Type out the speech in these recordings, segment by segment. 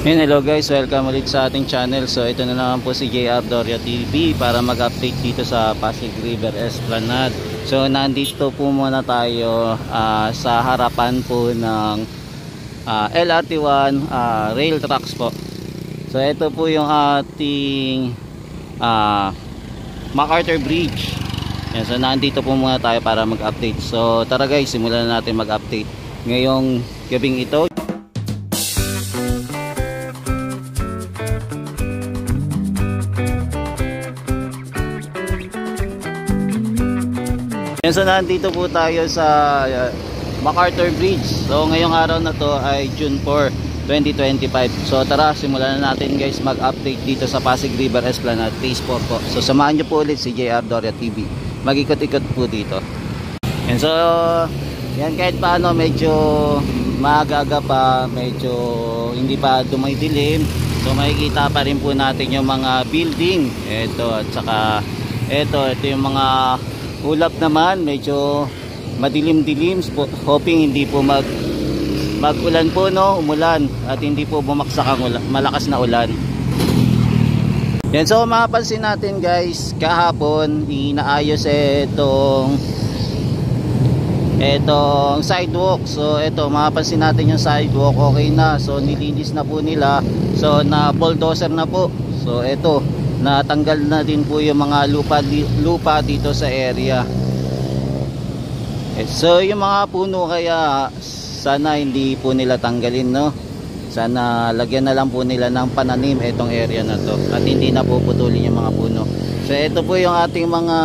Hello guys, welcome ulit sa ating channel. So ito na naman po si JR Doria TV para mag-update dito sa Pasig River Esplanade. So nandito po muna tayo sa harapan po ng LRT1 rail tracks po. So ito po yung ating MacArthur Bridge. Yan, so nandito po muna tayo para mag-update. So tara guys, simulan na natin mag-update ngayong gabing ito. So nandito po tayo sa MacArthur Bridge. So ngayong araw na to ay June 4, 2025. So tara, simulan na natin guys mag-update dito sa Pasig River Esplanade Phase 4 po. So samahan nyo po ulit si JR Doria TV. Mag-ikot-ikot po dito. And so yan, kahit paano medyo magaga pa, medyo hindi pa dumidilim. So makikita pa rin po natin yung mga building. Ito at saka ito yung mga ulap naman, medyo madilim-dilim. Hoping hindi po mag-ulan po, no, umulan at hindi po bumaksak ang malakas na ulan. Yan, so mapapansin natin guys, kahapon inaayos itong sidewalk. So ito, mapapansin natin yung sidewalk okay na. So nilinis na po nila. So na bulldozer na po. So ito, natanggal na din po yung mga lupa dito sa area. So yung mga puno kaya sana hindi po nila tanggalin, no? Sana lagyan na lang po nila ng pananim itong area na to at hindi na po putulin yung mga puno. So ito po yung ating mga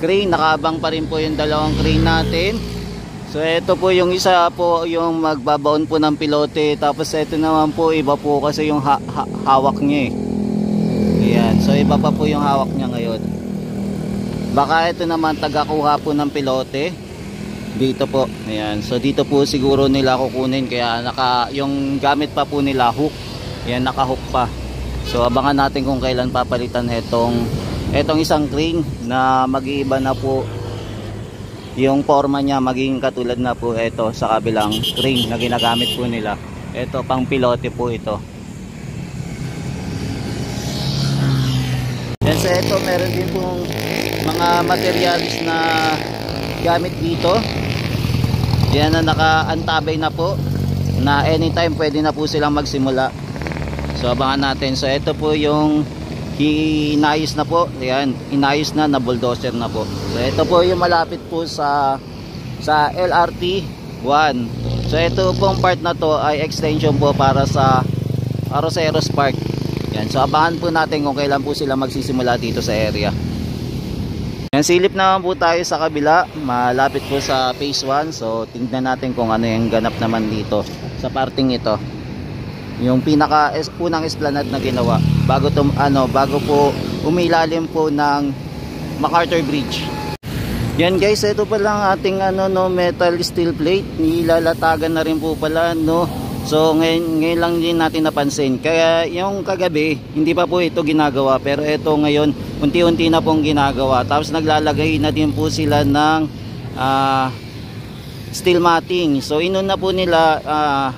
crane, nakabang pa rin po yung dalawang crane natin. So ito po yung isa po yung magbabaon po ng pilote, tapos ito naman po iba po kasi yung hawak niya eh. Ayan, so iba pa po yung hawak niya ngayon. Baka ito naman tagakuha po ng pilote dito po. Ayan, so dito po siguro nila kukunin, kaya yung gamit pa po nila hook. Ayan, naka-hook pa. So abangan natin kung kailan papalitan etong isang crane na mag-iiba na po yung forma niya, maging katulad na po ito sa kabilang crane na ginagamit po nila. Ito pang pilote po ito. So ito, meron din pong mga materials na gamit dito. Yan na nakaantabay na po, na anytime pwede na po silang magsimula. So abangan natin. So ito po yung inayos na po. Yan, inayos na bulldozer na po. So ito po yung malapit po sa LRT 1. So ito pong part na to ay extension po para sa Arroceros Park. Yan, so abangan po natin kung kailan po sila magsisimula dito sa area. Yan, silip naman po tayo sa kabila, malapit po sa phase 1. So tingnan natin kung ano yung ganap naman dito sa parting ito. Yung unang esplanade na ginawa bago po umilalim po ng MacArthur Bridge. Yan guys, ito pa lang ating metal steel plate, nilalatagan na rin po pala, no. So ngayon lang din natin napansin. Kaya yung kagabi hindi pa po ito ginagawa, pero ito ngayon unti-unti na pong ginagawa. Tapos naglalagay na din po sila ng steel matting. So inuna po nila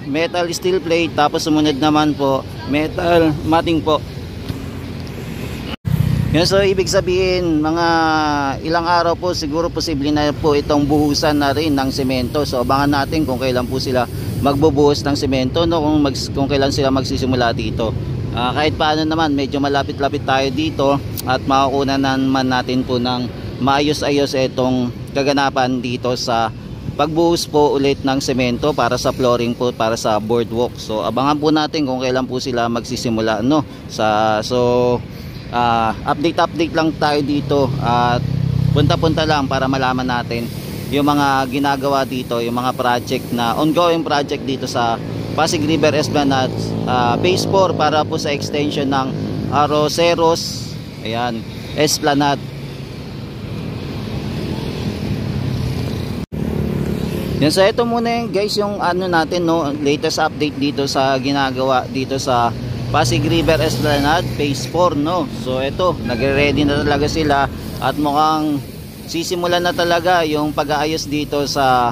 metal steel plate, tapos sumunod naman po metal matting po. Yan, so ibig sabihin mga ilang araw po siguro posible na po itong buhusan na rin ng semento. So abangan natin kung kailan po sila magbubuhos ng semento, no, kung kailan sila magsisimula dito. Kahit paano naman medyo malapit-lapit tayo dito at makukunan naman natin po ng maayos-ayos itong kaganapan dito sa pagbuhos po ulit ng semento para sa flooring po, para sa boardwalk. So abangan po natin kung kailan po sila magsisimula, no. Update lang tayo dito at punta-punta lang para malaman natin yung mga ginagawa dito, yung mga project na ongoing project dito sa Pasig River Esplanade Phase 4 para po sa extension ng Arroceros Esplanade. Yan, so ito muna guys yung natin, no, latest update dito sa ginagawa dito sa Pasig River Esplanade Phase 4, no. So ito, nagre-ready na talaga sila at mukhang sisimulan na talaga yung pag-aayos dito sa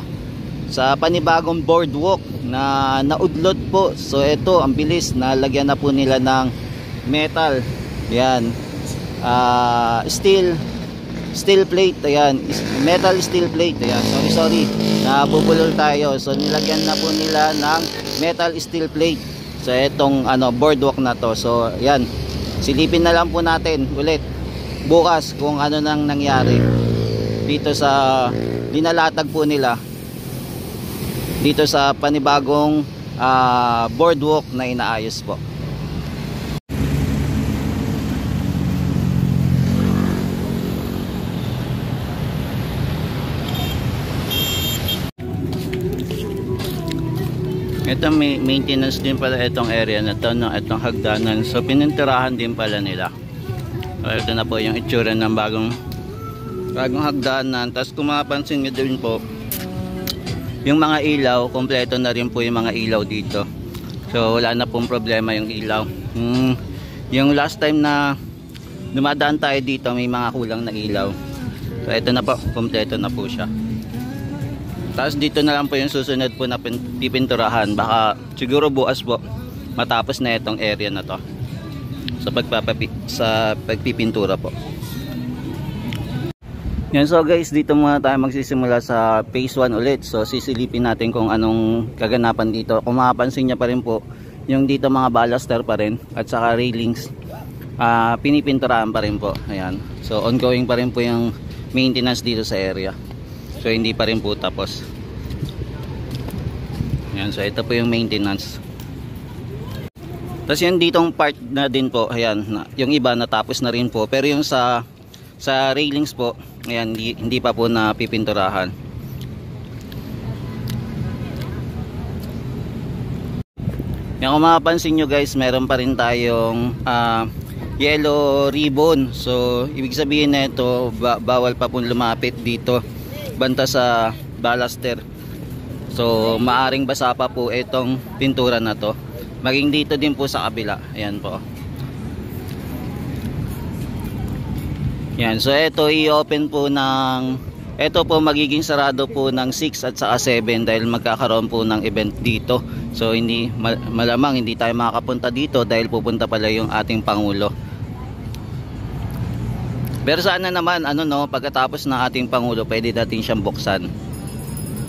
panibagong boardwalk na naudlot po. So ito, ang bilis, nalagyan na po nila ng metal. Yan. Steel plate. Ayan, metal steel plate. Ayan, sorry, nabubulol tayo. So nilagyan na po nila ng metal steel plate. So itong boardwalk na to. So ayan, silipin na lang po natin ulit bukas kung ano nang nangyari dito sa linalatag po nila dito sa panibagong boardwalk na inaayos po. Ito may maintenance din pala itong area na to, no? Itong hagdanan. So pinintirahan din pala nila. So, ito na po yung itsura ng bagong hagdanan. Tapos kung mapapansin nyo din po, yung mga ilaw, kompleto na rin po yung mga ilaw dito. So wala na pong problema yung ilaw. Yung last time na dumadaan tayo dito, may mga kulang na ilaw. So ito na po, kompleto na po siya. Tapos dito na lang po yung susunod po na pipinturahan. Baka siguro bukas po matapos na itong area na to sa pagpipintura po. Yan, so guys, dito muna tayo magsisimula sa phase 1 ulit. So sisilipin natin kung anong kaganapan dito. Kung mapapansin niya pa rin po, yung dito mga baluster pa rin at saka railings, pinipinturahan pa rin po. Ayan. So ongoing pa rin po yung maintenance dito sa area. So hindi pa rin po tapos. Ayan, so ito po yung maintenance. Tapos yung ditong part na din po, ayan, yung iba natapos na rin po. Pero yung sa railings po, ayan, hindi pa po napipinturahan. Yan, kung mapapansin nyo guys, meron pa rin tayong yellow ribbon. So ibig sabihin na ito, bawal pa po lumapit dito banta sa baluster. So maaring basa pa po itong pintura na to. Maging dito din po sa kabila. Ayan po. Yan, so ito i-open po ng, ito po magiging sarado po ng 6 at saka 7 dahil magkakaroon po ng event dito. So hindi malamang hindi tayo makakapunta dito dahil pupunta pala yung ating Pangulo. Pero sana naman pagkatapos ng ating Pangulo pwede natin siyang buksan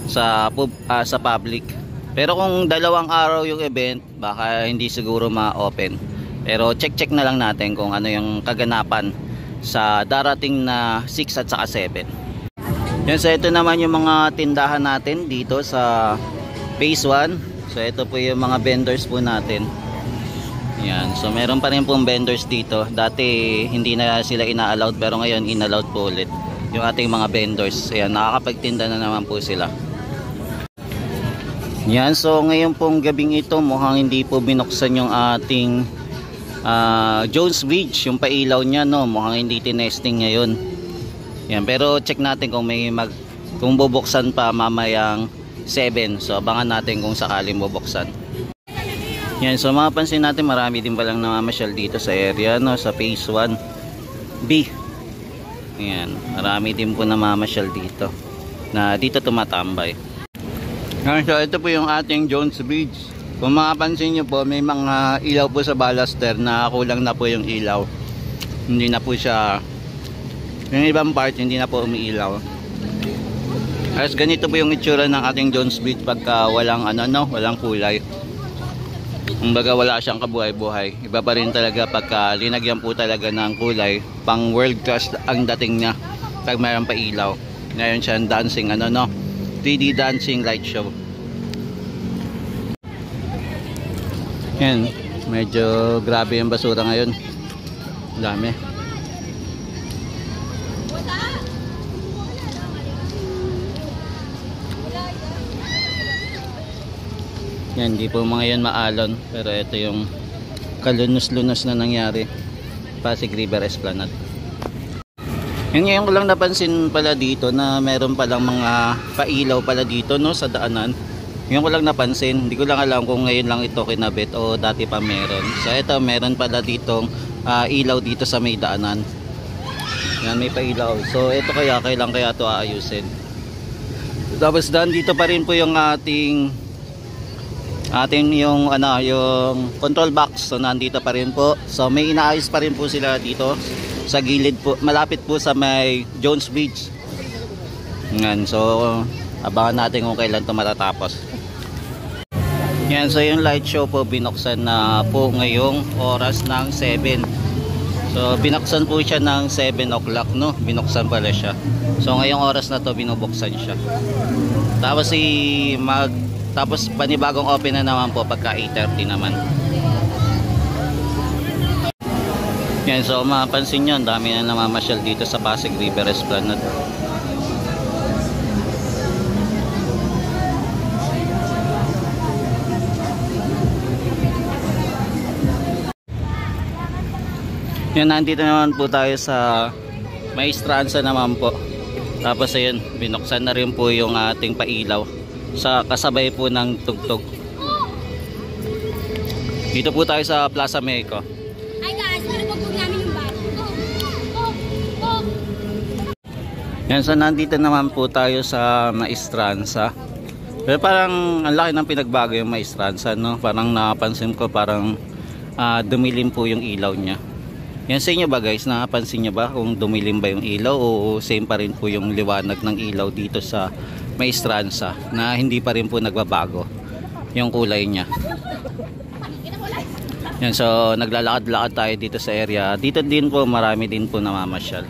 sa public. Pero kung 2 araw yung event, baka hindi siguro ma-open. Pero check na lang natin kung ano yung kaganapan sa darating na 6 at saka 7. Yan, so ito naman yung mga tindahan natin dito sa phase 1. So ito po yung mga vendors po natin. Yan, so meron pa rin pong vendors dito. Dati hindi na sila ina-allowed pero ngayon in-allowed po ulit yung ating mga vendors. Ayan, nakakapagtinda na naman po sila. Yan, so ngayon pong gabing ito mukhang hindi po binuksan yung ating Jones Bridge, yung pailaw niya, no, mukhang hindi tinesting ngayon. Yan, pero check natin kung bubuksan pa mamayang 7. So abangan natin kung sakaling bubuksan. Yan, so mapapansin natin marami din palang namamasyal dito sa area, no, sa phase 1B. Yan, marami din po namamasyal dito na dito tumatambay. Yan, so ito po yung ating Jones Bridge. Kung mapapansin nyo po, may mga ilaw po sa baluster na kulang na po yung ilaw. Hindi na po siya, yung ibang part hindi na po umiilaw. As ganito po yung itsura ng ating Jones Bridge pagka walang walang kulay. Kumbaga wala siyang kabuhay-buhay. Iba pa rin talaga pagka linagyan po talaga ng kulay. Pang world class ang dating niya pag mayroon pa ilaw. Ngayon siya dancing 3D dancing light show. Yan, medyo grabe yung basura ngayon. Dami. Yan, di po mga yan maalon. Pero ito yung kalunos-lunos na nangyari. Pasig River Esplanade. Yan, ngayon ko lang napansin pala dito na meron palang mga pailaw pala dito, no, sa daanan. Ngayon ko lang napansin. Hindi ko lang alam kung ngayon lang ito kinabit o dati pa meron. So ito, meron pala ditong ilaw dito sa may daanan. Yan, may pailaw. So ito kaya ito aayusin. Tapos dito pa rin po yung ating Atin yung yung control box, so nandito pa rin po. So may inaayos pa rin po sila dito sa gilid po, malapit po sa may Jones Bridge. Yan, so abangan natin kung kailan ito matatapos. Yan, so yung light show po binuksan na po ngayong oras ng 7. So binuksan po siya ng 7 o'clock, no? Binuksan pala siya. So ngayong oras na to binubuksan siya. Tapos panibagong open na naman po pagka 8:30 naman. Yan, so mapapansin nyo, dami na namamasyal dito sa Pasig River Esplanade. Yan, nandito naman po tayo sa Maestranza naman po. Tapos ayun, binuksan na rin po yung ating pailaw sa kasabay po ng tugtog. Dito po tayo sa Plaza Mexico. Hi guys, maragpagpag namin yung bago. Yan, so nandito naman po tayo sa Maestranza. Pero parang ang laki ng pinagbago yung Maestranza, no? Parang napansin ko parang dumilim po yung ilaw niya. Yan, sa inyo ba guys, napansin nyo ba kung dumilim ba yung ilaw o same pa rin po yung liwanag ng ilaw dito sa Maestranza, na hindi pa rin po nagbabago yung kulay niya. Yan, so naglalakad-lakad tayo dito sa area. Dito din po marami din po namamasyal.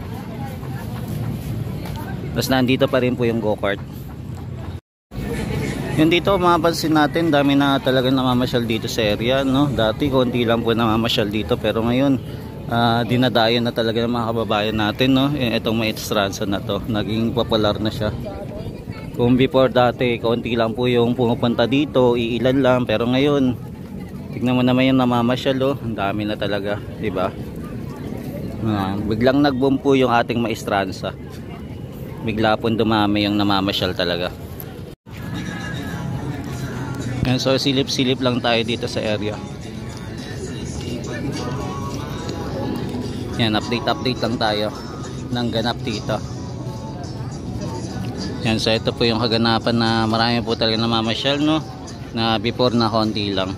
Tapos nandito pa rin po yung go-kart. Yung dito mapapansin natin, dami na talaga namamasyal dito sa area, no? Dati konti lang po namamasyal dito, pero ngayon dinadayo na talaga ng mga kababayan natin, no? Itong Maestranza na to, naging popular na siya. Kung before dati konti lang po yung pumupunta dito, iilan lang, pero ngayon tignan mo naman yung namamasyal, oh. Ang dami na talaga, di ba? Biglang nag-boom po yung ating Maestranza. Bigla po dumami yung namamasyal talaga. And so silip-silip lang tayo dito sa area. Yan, update lang tayo ng ganap dito. Yan, so ito po yung kaganapan na marami po talaga namamasyal, no? Na before na konti lang.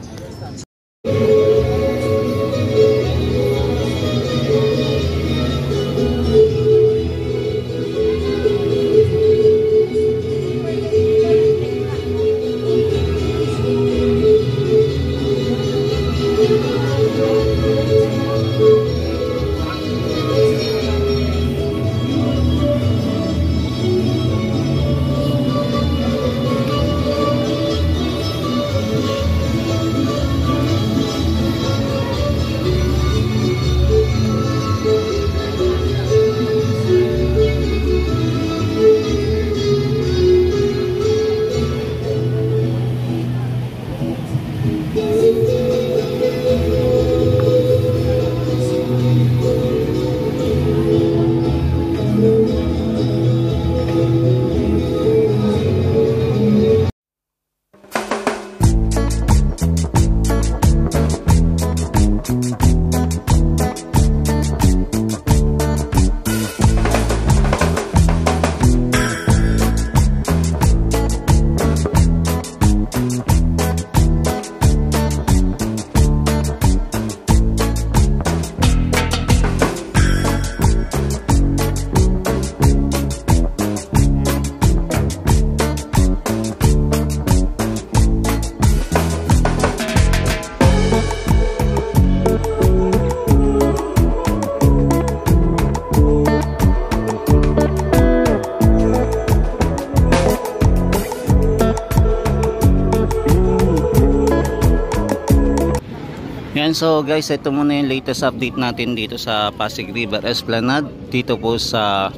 Yan, so guys, ito muna yung latest update natin dito sa Pasig River Esplanade, dito po sa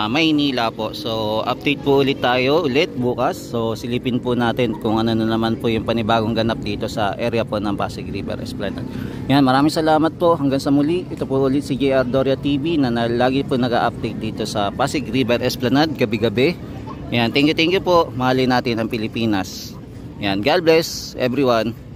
Maynila po. So update po ulit tayo bukas. So silipin po natin kung ano na naman po yung panibagong ganap dito sa area po ng Pasig River Esplanade. Yan, maraming salamat po, hanggang sa muli. Ito po ulit si JR Doria TV na lagi po nag-update dito sa Pasig River Esplanade gabi-gabi. Yan, thank you po. Mahalin natin ang Pilipinas. Yan, God bless everyone.